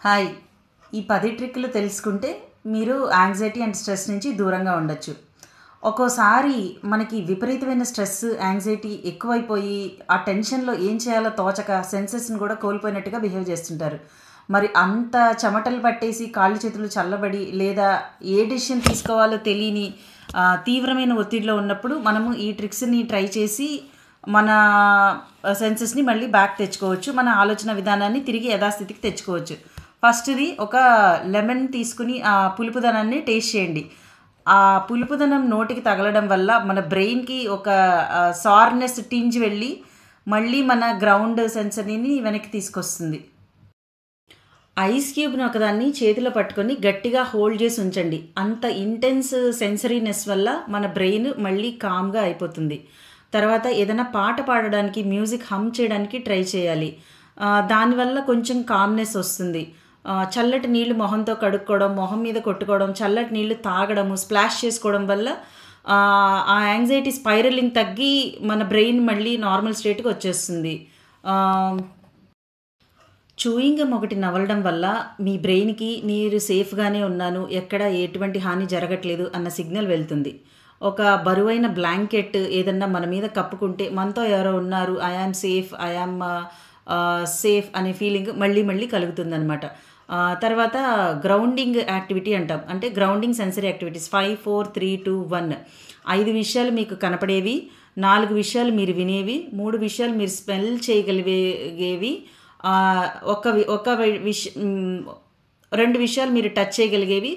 Hi! ఈ 10 ట్రిక్కులు తెలుసుకుంటే మీరు యాంగ్జైటీ అండ్ స్ట్రెస్ నుంచి దూరంగా ఉండొచ్చు. ఒక్కోసారి మనకి విపరీతమైన స్ట్రెస్, యాంగ్జైటీ ఎక్కువైపోయి ఆ టెన్షన్‌లో ఏం చేయాలో తోచక సెన్సెస్‌ని కూడా కోల్పోయినట్టుగా బిహేవ్ చేస్తుంటారు. మరి అంత చెమటలు పట్టేసి కాళ్ళు చేతులు చల్లబడి లేదా ఏ డెసిషన్ తీసుకోవాలో తెలియని తీవ్రమైన ఒత్తిడిలో ఉన్నప్పుడు మనము ఈ ట్రిక్స్‌ని ట్రై చేసి మన సెన్సెస్‌ని మళ్ళీ బ్యాక్ తెచ్చుకోవచ్చు. మన ఆలోచన విధానాన్ని తిరిగి యథాస్థితికి తెచ్చుకోవచ్చు. ఫస్ట్‌ది ఒక లెమన్ తీసుకుని ఆ పులుపుదనాన్ని టేస్ట్ చేయండి. ఆ పులుపుదనం నోటికి తగలడం వల్ల మన బ్రెయిన్‌కి ఒక సార్‌నెస్ టింజ్ వెళ్ళి మళ్ళీ మన గ్రౌండ్ సెన్సరీని వెనక్కి తీసుకొస్తుంది. ఐస్ క్యూబ్‌ని ఒకదాన్ని చేతిలో పట్టుకొని గట్టిగా హోల్డ్ చేసి ఉంచండి. అంత ఇంటెన్స్ సెన్సరీనెస్ వల్ల మన బ్రెయిన్ మళ్ళీ కామ్‌గా అయిపోతుంది. తర్వాత ఏదైనా పాట పాడడానికి, మ్యూజిక్ హమ్ చేయడానికి ట్రై చేయాలి. దానివల్ల కొంచెం కామ్‌నెస్ వస్తుంది. చల్లటి నీళ్లు మొహంతో కడుక్కోవడం, మొహం మీద కొట్టుకోవడం, చల్లటి నీళ్లు తాగడము, స్ప్లాష్ చేసుకోవడం వల్ల ఆ యాంగ్జైటీ స్పైరలింగ్ తగ్గి మన బ్రెయిన్ మళ్ళీ నార్మల్ స్టేట్‌కి వచ్చేస్తుంది. చూయింగ్ గమ్ ఒకటి నవలడం వల్ల మీ బ్రెయిన్‌కి మీరు సేఫ్‌గానే ఉన్నాను, ఎక్కడ ఎటువంటి హాని జరగట్లేదు అన్న సిగ్నల్ వెళ్తుంది. ఒక బరువైన బ్లాంకెట్ ఏదన్నా మన మీద కప్పుకుంటే మనతో ఎవరో ఉన్నారు, I am safe, I am safe అనే ఫీలింగ్ మళ్ళీ మళ్ళీ కలుగుతుందనమాట. తర్వాత గ్రౌండింగ్ యాక్టివిటీ అంటాం. అంటే గ్రౌండింగ్ సెన్సరీ యాక్టివిటీస్ 5, 4, 3, 2, 1. 5 విషయాలు మీకు కనపడేవి, 4 విషయాలు మీరు వినేవి, 3 విషయాలు మీరు స్మెల్ చేయగలిగేవి, ఒక 2 విషయాలు మీరు టచ్ చేయగలిగేవి,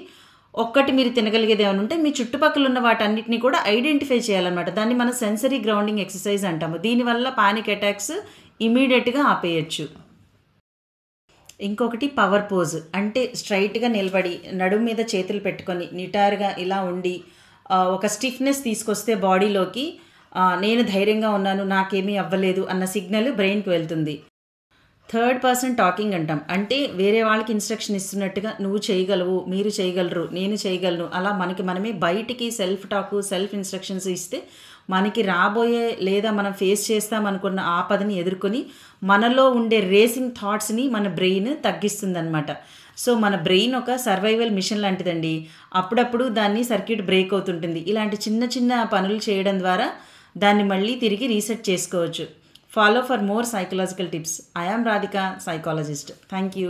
ఒక్కటి మీరు తినగలిగేది ఏమైనా ఉంటే మీ చుట్టుపక్కల ఉన్న వాటన్నిటిని కూడా ఐడెంటిఫై చేయాలన్నమాట. దాన్ని మనం సెన్సరీ గ్రౌండింగ్ ఎక్సర్సైజ్ అంటాము. దీనివల్ల పానిక్ అటాక్స్ ఇమీడియట్‌గా ఆపేయొచ్చు. ఇంకొకటి పవర్ పోజ్. అంటే స్ట్రైట్‌గా నిలబడి నడుము మీద చేతులు పెట్టుకొని నిటారుగా ఇలా ఉండి ఒక స్టిఫ్‌నెస్ తీసుకొస్తే బాడీలోకి నేను ధైర్యంగా ఉన్నాను, నాకేమీ అవ్వలేదు అన్న సిగ్నల్ బ్రెయిన్‌కి వెళ్తుంది. థర్డ్ పర్సన్ టాకింగ్ అంటాం. అంటే వేరే వాళ్ళకి ఇన్‌స్ట్రక్షన్ ఇస్తున్నట్టుగా నువ్వు చేయగలవు, మీరు చేయగలరు, నేను చేయగలను అలా మనకి మనమే బయటికి సెల్ఫ్ టాకు, సెల్ఫ్ ఇన్‌స్ట్రక్షన్స్ ఇస్తే మనకి రాబోయే లేదా మనం ఫేస్ చేస్తామనుకున్న ఆపదని ఎదుర్కొని మనలో ఉండే రేసింగ్ థాట్స్‌ని మన బ్రెయిన్ తగ్గిస్తుందనమాట. సో, మన బ్రెయిన్ ఒక సర్వైవల్ మిషన్ లాంటిదండి. అప్పుడప్పుడు దాన్ని సర్క్యూట్ బ్రేక్ అవుతుంటుంది. ఇలాంటి చిన్న చిన్న పనులు చేయడం ద్వారా దాన్ని మళ్ళీ తిరిగి రీసెట్ చేసుకోవచ్చు. Follow for more psychological tips. I am Radhika, psychologist. Thank you.